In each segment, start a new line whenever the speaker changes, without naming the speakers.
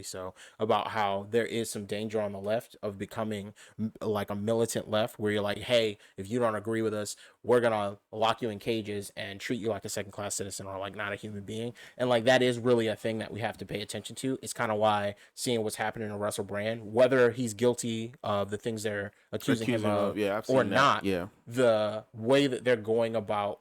so, about how there is some danger on the left of becoming like a militant left where you're like, hey, if you don't agree with us, we're gonna lock you in cages and treat you like a second class citizen or like not a human being. And like that is really a thing that we have to pay attention to. It's kind of why seeing what's happening to Russell Brand, whether he's guilty of the things they're accusing him of
Yeah, I've
or
seen that.
not,
Yeah.
the way that they're going about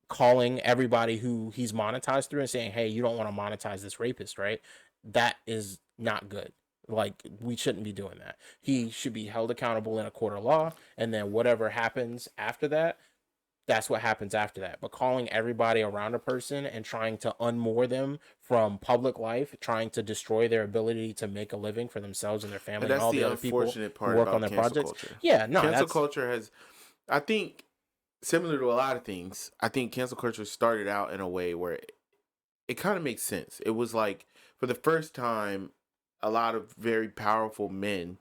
calling everybody who he's monetized through and saying, hey, you don't want to monetize this rapist, right? That is not good. Like, we shouldn't be doing that. He should be held accountable in a court of law, and then whatever happens after that, that's what happens after that. But calling everybody around a person and trying to unmoor them from public life, trying to destroy their ability to make a living for themselves and their family and,
that's
all
the
the other people
unfortunate part
who work
about
on their
cancel
projects.
culture.
Yeah, no,
Cancel culture has, I think, similar to a lot of things, I think cancel culture started out in a way where it kind of makes sense. It was like, for the first time, a lot of very powerful men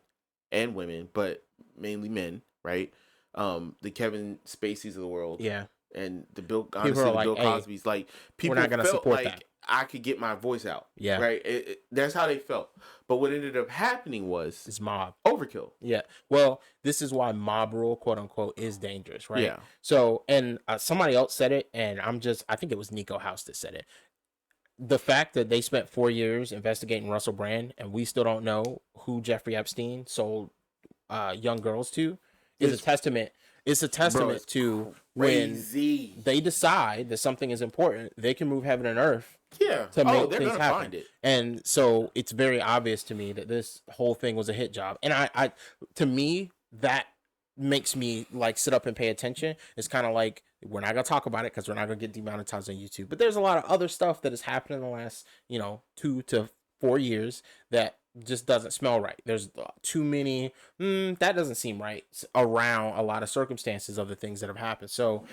and women, but mainly men, right? The Kevin Spaceys of the world,
yeah,
and the Bill Cosby's, like, people
we're not gonna
felt
support
like
that.
I could get my voice out,
Yeah,
right? That's how they felt. But what ended up happening was
it's mob
overkill.
Yeah. Well, this is why mob rule, quote unquote, is dangerous, right?
Yeah.
So, and somebody else said it, and I think it was Nico House that said it. The fact that they spent 4 years investigating Russell Brand and we still don't know who Jeffrey Epstein sold young girls to is a testament. It's a testament to
crazy.
when they decide that something is important, they can move heaven and earth.
Yeah.
To make
they're
things
gonna
happen.
find it.
And so it's very obvious to me that this whole thing was a hit job. And I to me, that makes me like sit up and pay attention. It's kind of like, we're not gonna talk about it because we're not gonna get demonetized on YouTube. But there's a lot of other stuff that has happened in the last, 2 to 4 years that just doesn't smell right. There's too many that doesn't seem right around a lot of circumstances of the things that have happened. So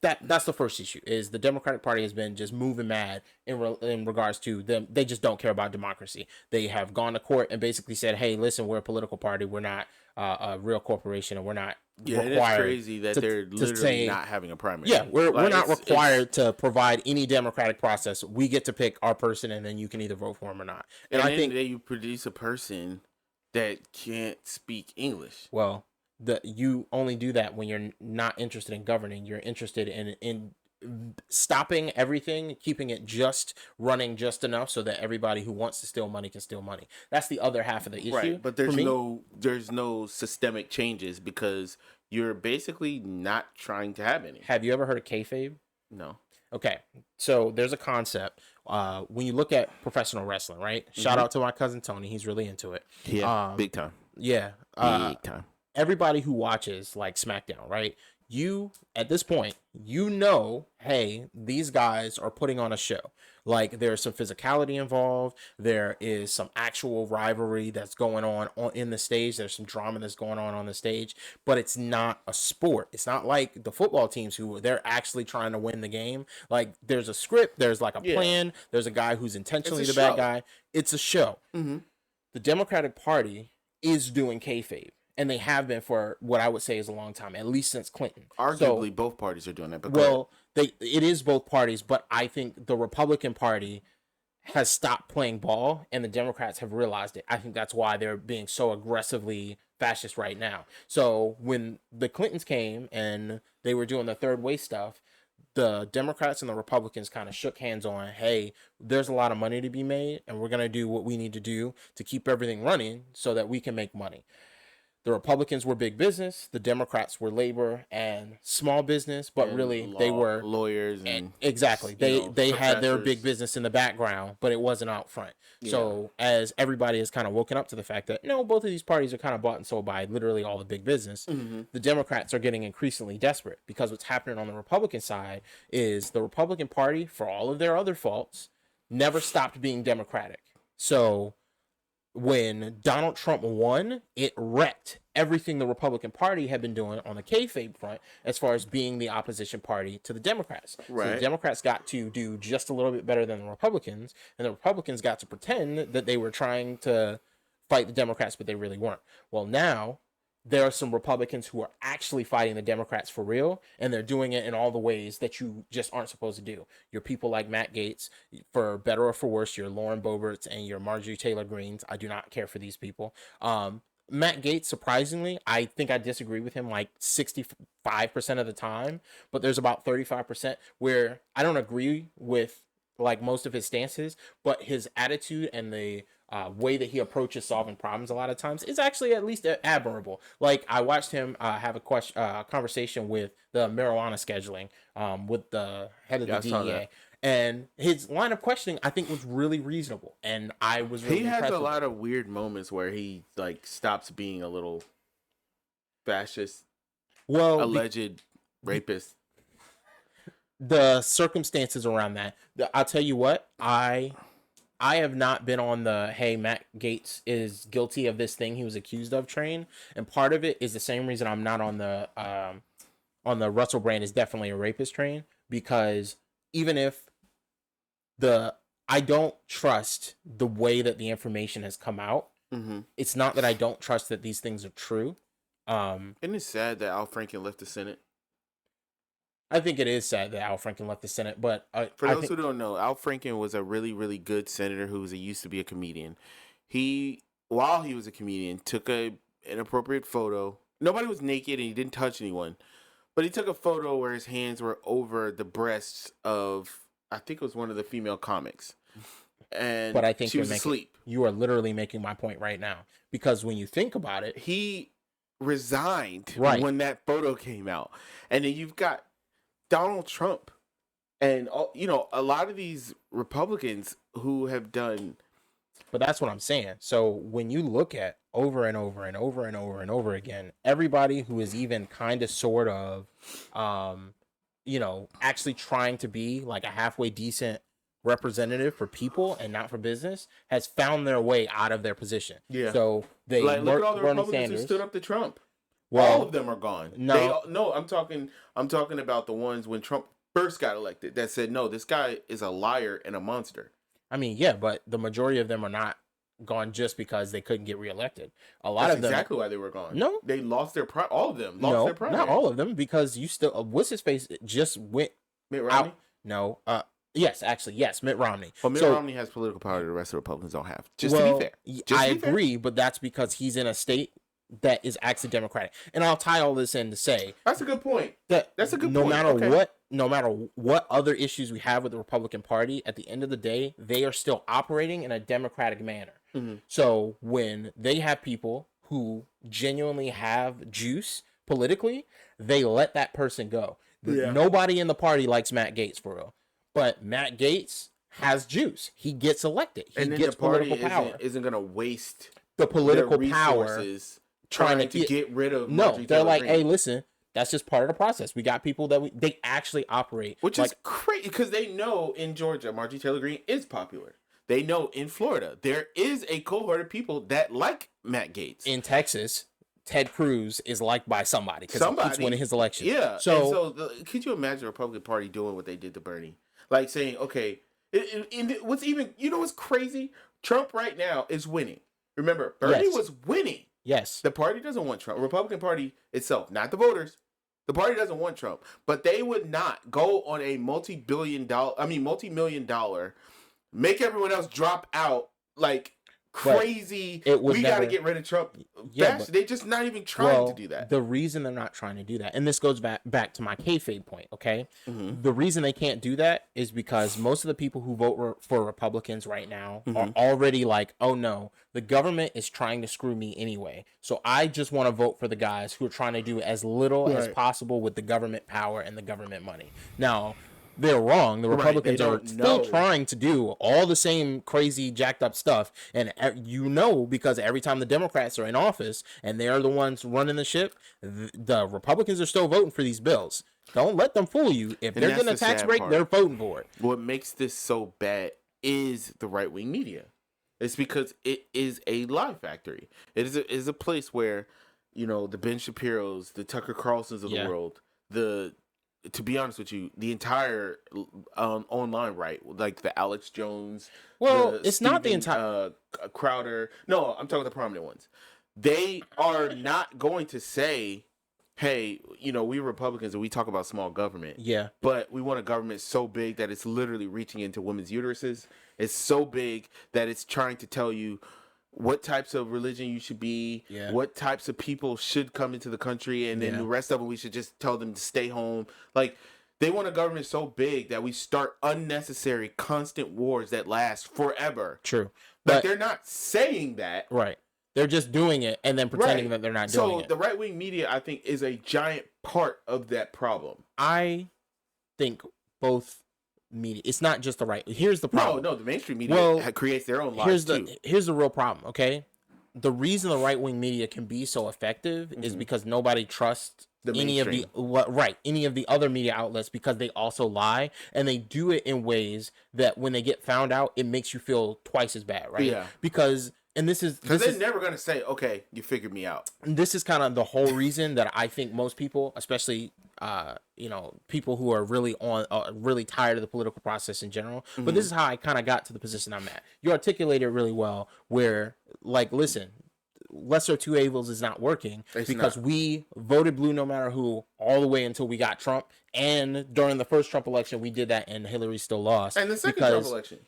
that's the first issue, is the Democratic Party has been just moving mad in regards to them. They just don't care about democracy. They have gone to court and basically said, hey, listen, we're a political party, we're not a real corporation, and we're not required.
It's crazy that they're literally not having a primary.
Yeah, we're not required to provide any democratic process. We get to pick our person, and then you can either vote for him or not.
And I think that you produce a person that can't speak English.
Well, you only do that when you're not interested in governing. You're interested in stopping everything, keeping it just running just enough so that everybody who wants to steal money can steal money. That's the other half of the issue.
Right, but there's no systemic changes because you're basically not trying to have any.
Have you ever heard of kayfabe?
No.
Okay, so there's a concept. When you look at professional wrestling, right? Shout out to my cousin Tony. He's really into it.
Yeah, big time.
Yeah.
Big time.
Everybody who watches like SmackDown, right? You, at this point, hey, these guys are putting on a show. Like, there's some physicality involved. There is some actual rivalry that's going on in the stage. There's some drama that's going on the stage. But it's not a sport. It's not like the football teams who they're actually trying to win the game. Like, there's a script. There's like a plan. There's a guy who's intentionally the bad guy. It's a show.
Mm-hmm.
The Democratic Party is doing kayfabe. And they have been for what I would say is a long time, at least since Clinton.
Arguably, both parties are doing that. But
it is both parties, but I think the Republican Party has stopped playing ball, and the Democrats have realized it. I think that's why they're being so aggressively fascist right now. So when the Clintons came and they were doing the third way stuff, the Democrats and the Republicans kind of shook hands on, hey, there's a lot of money to be made, and we're going to do what we need to do to keep everything running so that we can make money. The Republicans were big business. The Democrats were labor and small business, but really they were
lawyers and
exactly. They had their big business in the background, but it wasn't out front. Yeah. So as everybody has kind of woken up to the fact that no, both of these parties are kind of bought and sold by literally all the big business, the Democrats are getting increasingly desperate because what's happening on the Republican side is the Republican Party, for all of their other faults, never stopped being Democratic. So when Donald Trump won, it wrecked everything the Republican Party had been doing on the kayfabe front as far as being the opposition party to the Democrats.
Right.
So the Democrats got to do just a little bit better than the Republicans, and the Republicans got to pretend that they were trying to fight the Democrats, but they really weren't. Well, now there are some Republicans who are actually fighting the Democrats for real, and they're doing it in all the ways that you just aren't supposed to do. Your people like Matt Gaetz, for better or for worse, your Lauren Boeberts and your Marjorie Taylor Greens. I do not care for these people. Matt Gaetz, surprisingly, I think I disagree with him like 65% of the time, but there's about 35% where I don't agree with like most of his stances, but his attitude and the way that he approaches solving problems a lot of times is actually at least admirable. Like I watched him have a conversation with the marijuana scheduling with the head of the DEA. And his line of questioning, I think, was really reasonable, and I was really
he has
impressed
a
with
lot
it.
of weird moments where he like stops being a little fascist,
Well,
alleged rapist.
the circumstances around that, I'll tell you what, I have not been on the hey, Matt Gaetz is guilty of this thing he was accused of train, and part of it is the same reason I'm not on the Russell Brand is definitely a rapist train, because even if I don't trust the way that the information has come out.
Mm-hmm.
It's not that I don't trust that these things are true.
Isn't it sad that Al Franken left the Senate?
I think it is sad that Al Franken left the Senate, but
for those who don't know, Al Franken was a really, really good senator who used to be a comedian. While he was a comedian, took an inappropriate photo. Nobody was naked and he didn't touch anyone, but he took a photo where his hands were over the breasts of, I think it was one of the female comics. But I think she was asleep.
You are literally making my point right now, because when you think about it,
he resigned when that photo came out, and then you've got Donald Trump, and a lot of these Republicans who have done.
But that's what I'm saying. So when you look at over and over and over and over and over again, everybody who is even kind of sort of, actually trying to be like a halfway decent representative for people and not for business has found their way out of their position.
Yeah.
So they
look at all the Republicans who stood up to Trump. Well, all of them are gone. No, I'm talking about the ones when Trump first got elected that said, no, this guy is a liar and a monster.
I mean, yeah, but the majority of them are not gone just because they couldn't get reelected. That's
exactly why they were gone.
No,
they lost their pride. All of them lost their pride.
Not all of them, because you still what's his face just went
Mitt Romney.
Out. No, yes, Mitt Romney.
Well, Mitt Romney has political power that the rest of the Republicans don't have. To be fair,
I agree, but that's because he's in a state that is actually Democratic. And I'll tie all this in to say
that's a good point.
That's a good point. No matter what other issues we have with the Republican Party, at the end of the day, they are still operating in a democratic manner. Mm-hmm. So when they have people who genuinely have juice politically, they let that person go. Yeah. Nobody in the party likes Matt Gaetz for real, but Matt Gaetz has juice. He gets elected. He gets political power.
Isn't going to waste
the political power trying to get rid of. No, they're like, hey, listen, that's just part of the process. We got people that they actually operate,
which is crazy because they know in Georgia, Marjorie Taylor Greene is popular. They know in Florida there is a cohort of people that like Matt Gaetz.
In Texas, Ted Cruz is liked by somebody because he keeps winning his election.
Yeah. Could you imagine the Republican Party doing what they did to Bernie? Like saying, okay, what's crazy? Trump right now is winning. Remember, Bernie was winning.
Yes.
The party doesn't want Trump. Republican Party itself, not the voters. The party doesn't want Trump. But they would not go on a multi-million dollar, make everyone else drop out like crazy. We got to get rid of Trump. Yeah, they're just not even trying to do that.
The reason they're not trying to do that, and this goes back to my kayfabe point, okay? Mm-hmm. The reason they can't do that is because most of the people who vote for Republicans right now are already like, oh no, the government is trying to screw me anyway. So I just want to vote for the guys who are trying to do as little as possible with the government power and the government money. Now, they're wrong. The Republicans are still trying to do all the same crazy jacked up stuff. And because every time the Democrats are in office and they're the ones running the ship, the Republicans are still voting for these bills. Don't let them fool you. If they're getting a tax break, they're voting for it.
What makes this so bad is the right-wing media. It's because it is a lie factory. It is a place where, the Ben Shapiro's, the Tucker Carlsons of the world, to be honest with you, the entire online like the Alex Jones.
Well, it's not the entire
Crowder. No, I'm talking the prominent ones. they are not going to say, hey, we Republicans and we talk about small government.
Yeah.
But we want a government so big that it's literally reaching into women's uteruses. It's so big that it's trying to tell you what types of religion you should be, what types of people should come into the country, and then the rest of them we should just tell them to stay home. Like, they want a government so big that we start unnecessary, constant wars that last forever.
True.
But they're not saying that.
Right. They're just doing it and then pretending that they're not doing it.
So the right-wing media, I think, is a giant part of that problem.
I think both media. It's not just the right. Here's the problem.
No, the mainstream media creates their own lies too.
Here's the real problem, okay? The reason the right-wing media can be so effective is because nobody trusts any of the other media outlets, because they also lie, and they do it in ways that when they get found out, it makes you feel twice as bad, right? Yeah. Because they're
never gonna say, okay, you figured me out.
This is kind of the whole reason that I think most people, especially people who are really really tired of the political process in general, but this is how I kind of got to the position I'm at. You articulated it really well, where, like, listen, lesser two evils is not working, because we voted blue no matter who all the way until we got Trump, and during the first Trump election we did that and Hillary still lost,
and the second Trump election,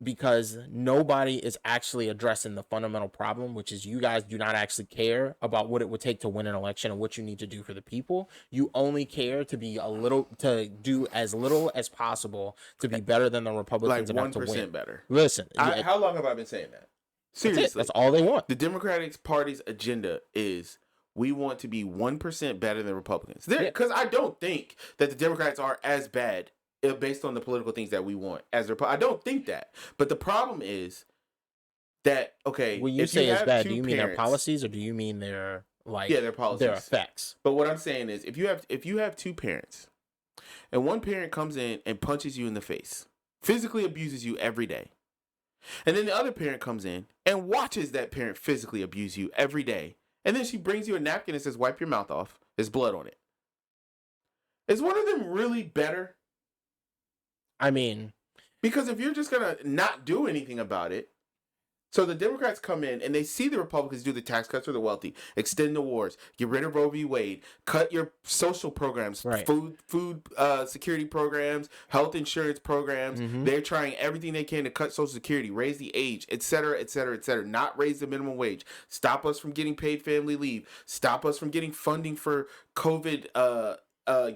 because nobody is actually addressing the fundamental problem, which is you guys do not actually care about what it would take to win an election and what you need to do for the people. You only care to do as little as possible to be better than the Republicans,
like
enough to win.
1% better.
Listen,
how long have I been saying that? Seriously,
that's all they want.
The Democratic Party's agenda is, we want to be 1% better than Republicans. Because I don't think that the Democrats are as bad based on the political things that we want as I don't think that. But the problem is that, okay,
when you say as bad, do you mean their policies, or do you mean their
their policies,
their effects?
But what I'm saying is, if you have two parents, and one parent comes in and punches you in the face, physically abuses you every day, and then the other parent comes in and watches that parent physically abuse you every day, and then she brings you a napkin and says, wipe your mouth off, there's blood on it. Is one of them really better?
I mean,
because if you're just going to not do anything about it, so the Democrats come in and they see the Republicans do the tax cuts for the wealthy, extend the wars, get rid of Roe v. Wade, cut your social programs, food security programs, health insurance programs. They're trying everything they can to cut Social Security, raise the age, et cetera, et cetera, et cetera, not raise the minimum wage, stop us from getting paid family leave, stop us from getting funding for COVID,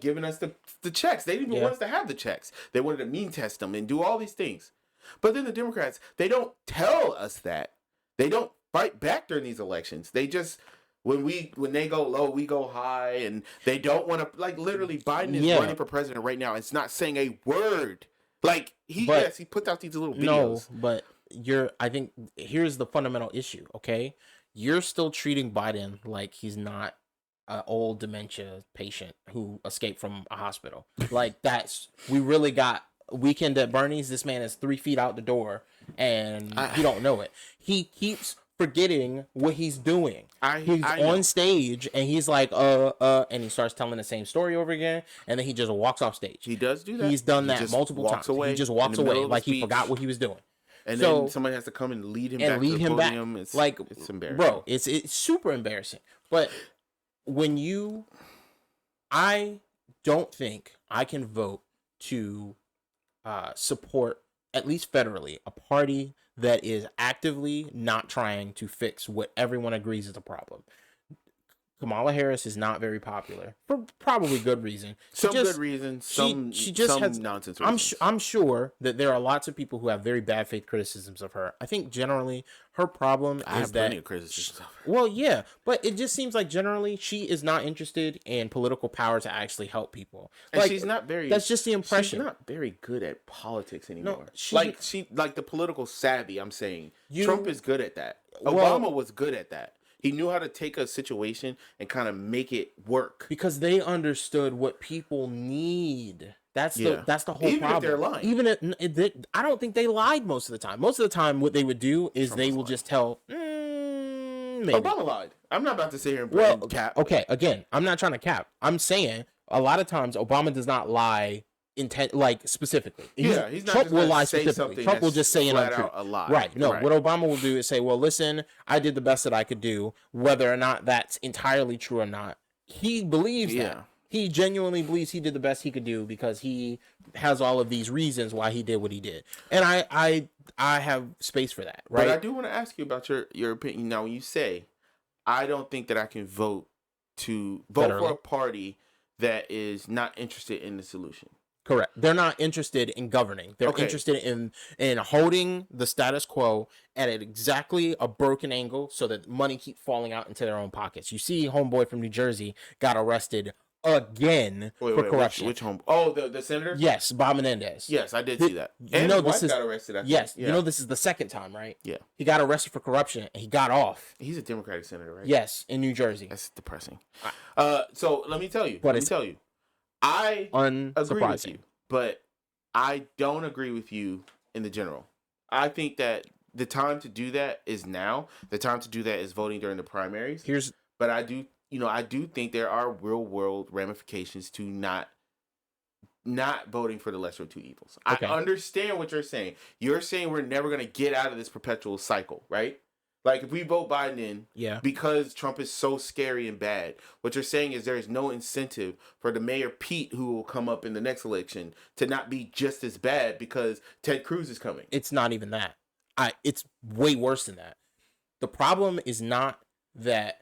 giving us the checks. They didn't even want us to have the checks. They wanted to mean test them and do all these things. But then the Democrats, they don't tell us that. They don't fight back during these elections. They just, when they go low, we go high, and they don't want to, like, literally Biden is running for president right now. It's not saying a word. Like, he puts out these little videos.
No, but I think here's the fundamental issue, okay? You're still treating Biden like he's not an old dementia patient who escaped from a hospital. Like, we really got Weekend at Bernie's. This man is 3 feet out the door, and you don't know it. He keeps forgetting what he's doing. He's on stage, and he's like, and he starts telling the same story over again, and then he just walks off stage.
He does do that.
He's done that multiple times. He just walks away like he forgot what he was doing.
And then somebody has to come and lead him back to the podium. It's embarrassing.
Bro, it's super embarrassing. But I don't think I can vote to support, at least federally, a party that is actively not trying to fix what everyone agrees is a problem. Kamala Harris is not very popular for probably good reason.
Good reasons. Some nonsense reasons.
I'm sure that there are lots of people who have very bad faith criticisms of her. I think generally her problem is
I have plenty of criticisms of her.
Well, yeah, but it just seems like generally she is not interested in political power to actually help people.
And she's not very.
That's just the impression.
She's not very good at politics anymore. No, like the political savvy. I'm saying Trump is good at that. Obama was good at that. He knew how to take a situation and kind of make it work.
Because they understood what people need. That's the whole
Even
problem.
If they're lying.
I don't think they lied most of the time. Most of the time, what they would do is Trump they will just tell, maybe.
Obama lied. I'm not about to sit here and cap.
Okay, again, I'm not trying to cap. I'm saying a lot of times Obama does not lie intent, like specifically.
Yeah, he's not
Trump
just
will
gonna
lie
say
specifically.
something
Trump will
that's
just say an
flat
untruth.
out a lie.
Right. No,
Right.
what Obama will do is say, well, listen, I did the best that I could do, whether or not that's entirely true or not. He believes that. He genuinely believes he did the best he could do because he has all of these reasons why he did what he did. And I have space for that, right?
But I do want to ask you about your opinion. Now, when you say, I don't think that I can vote for a party that is not interested in the solution.
Correct. They're not interested in governing. They're interested in holding the status quo at exactly a broken angle so that money keeps falling out into their own pockets. You see, homeboy from New Jersey got arrested again for corruption.
Which home? Oh, the senator?
Yes, Bob Menendez.
Yes, I did see that.
And his wife
got arrested, I think.
Yes, you know this is the second time, right?
Yeah.
He got arrested for corruption and he got off.
He's a Democratic senator, right?
Yes, in New Jersey.
That's depressing. So let me tell you. I agree with you, but I don't agree with you in the general. I think that the time to do that is now. The time to do that is voting during the primaries. But I do think there are real world ramifications to not voting for the lesser of two evils. Okay. I understand what you're saying. You're saying we're never going to get out of this perpetual cycle, right? Like, if we vote Biden in, because Trump is so scary and bad, what you're saying is there is no incentive for the Mayor Pete who will come up in the next election to not be just as bad because Ted Cruz is coming.
It's not even that. It's way worse than that. The problem is not that,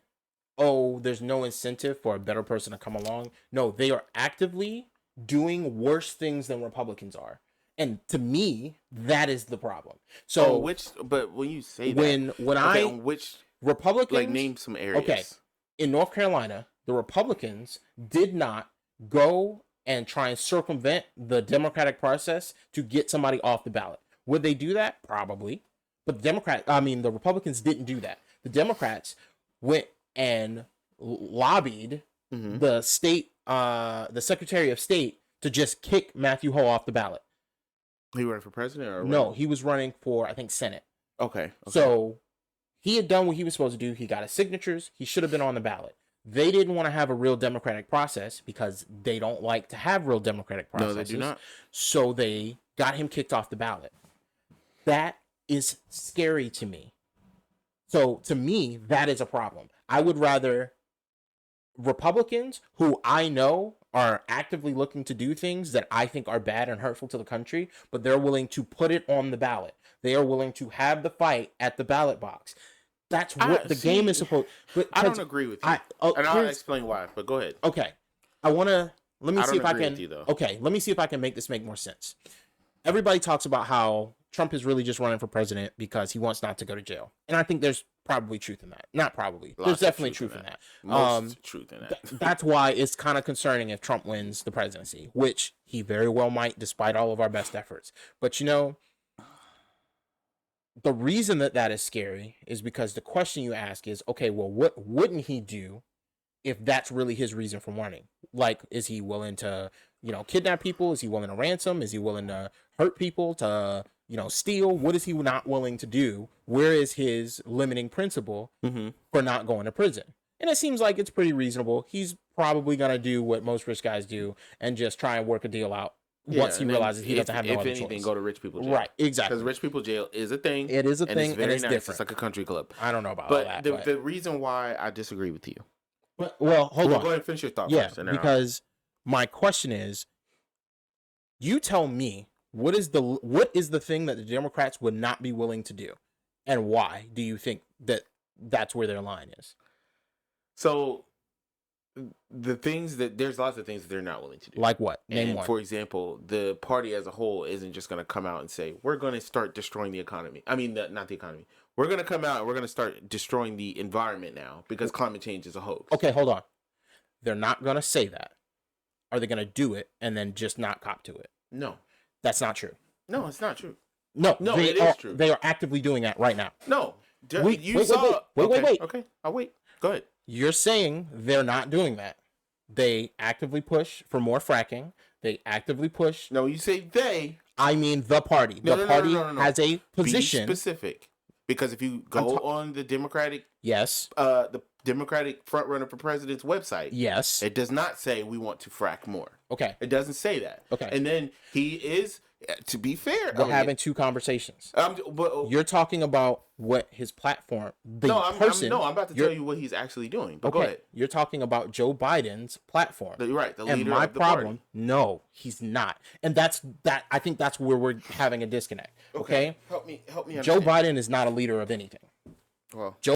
there's no incentive for a better person to come along. No, they are actively doing worse things than Republicans are. And to me, that is the problem. So,
but when you say
which Republicans,
like, name some areas.
Okay, in North Carolina, the Republicans did not go and try and circumvent the democratic process to get somebody off the ballot. Would they do that? Probably. But the Republicans didn't do that. The Democrats went and lobbied the Secretary of State to just kick Matthew Hoh off the ballot.
He running for president or
no? He was running for, I think, Senate.
Okay.
So he had done what he was supposed to do. He got his signatures. He should have been on the ballot. They didn't want to have a real democratic process because they don't like to have real democratic processes.
No, they do not.
So they got him kicked off the ballot. That is scary to me. So to me, that is a problem. I would rather Republicans who I know are actively looking to do things that I think are bad and hurtful to the country, but they're willing to put it on the ballot. They are willing to have the fight at the ballot box. That's what the game is supposed. But
I don't agree with you, and I'll explain why. But go ahead.
Okay, let me see if I can. Let me see if I can make this make more sense. Everybody talks about how Trump is really just running for president because he wants not to go to jail, and I think there's probably truth in that. Not probably. There's definitely truth in that.
Most truth in that.
That's why it's kind of concerning if Trump wins the presidency, which he very well might, despite all of our best efforts. But the reason that is scary is because the question you ask is, okay, well, what wouldn't he do if that's really his reason for running? Like, is he willing to, kidnap people? Is he willing to ransom? Is he willing to hurt people, to, steal? What is he not willing to do? Where is his limiting principle for not going to prison? And it seems like it's pretty reasonable. He's probably going to do what most rich guys do and just try and work a deal out. Once he realizes he doesn't have no other choice. If anything,
go to rich people jail.
Right, exactly.
Because rich people jail is a thing.
It is a thing,
it's very
and it's
nice.
different.
It's like a country club.
I don't know about all that.
But the reason why I disagree with you.
Well, hold on.
Go ahead and finish your thought first.
Because my question is, you tell me, what is the thing that the Democrats would not be willing to do? And why do you think that's where their line is?
So, there's lots of things that they're not willing to do.
Like what? Name one.
For example, the party as a whole isn't just going to come out and say, we're going to start destroying the economy. I mean, not the economy. We're going to come out and we're going to start destroying the environment now because climate change is a hoax.
Okay, hold on. They're not going to say that. Are they going to do it and then just not cop to it?
No.
That's not true.
No, it's not true.
No, it is true. They are actively doing that right now.
No.
Wait.
Okay, I'll wait. Go ahead.
You're saying they're not doing that. They actively push for more fracking. They actively push.
No, you say they.
I mean the party. The party has a position.
Be specific. Because if you go on the Democratic
Yes.
the Democratic front runner for president's website,
Yes.
it does not say we want to frack more.
Okay.
It doesn't say that.
Okay.
And then he is, to be fair,
We're having two conversations.
but
You're talking about what his platform,
I'm about to tell you what he's actually doing. But go ahead.
You're talking about Joe Biden's platform.
You're right. The
And
leader
my
of the
problem,
party.
no, he's not. And I think that's where we're having a disconnect. Okay.
Help me
Joe
understand.
Biden is not a leader of anything.
Well,
Joe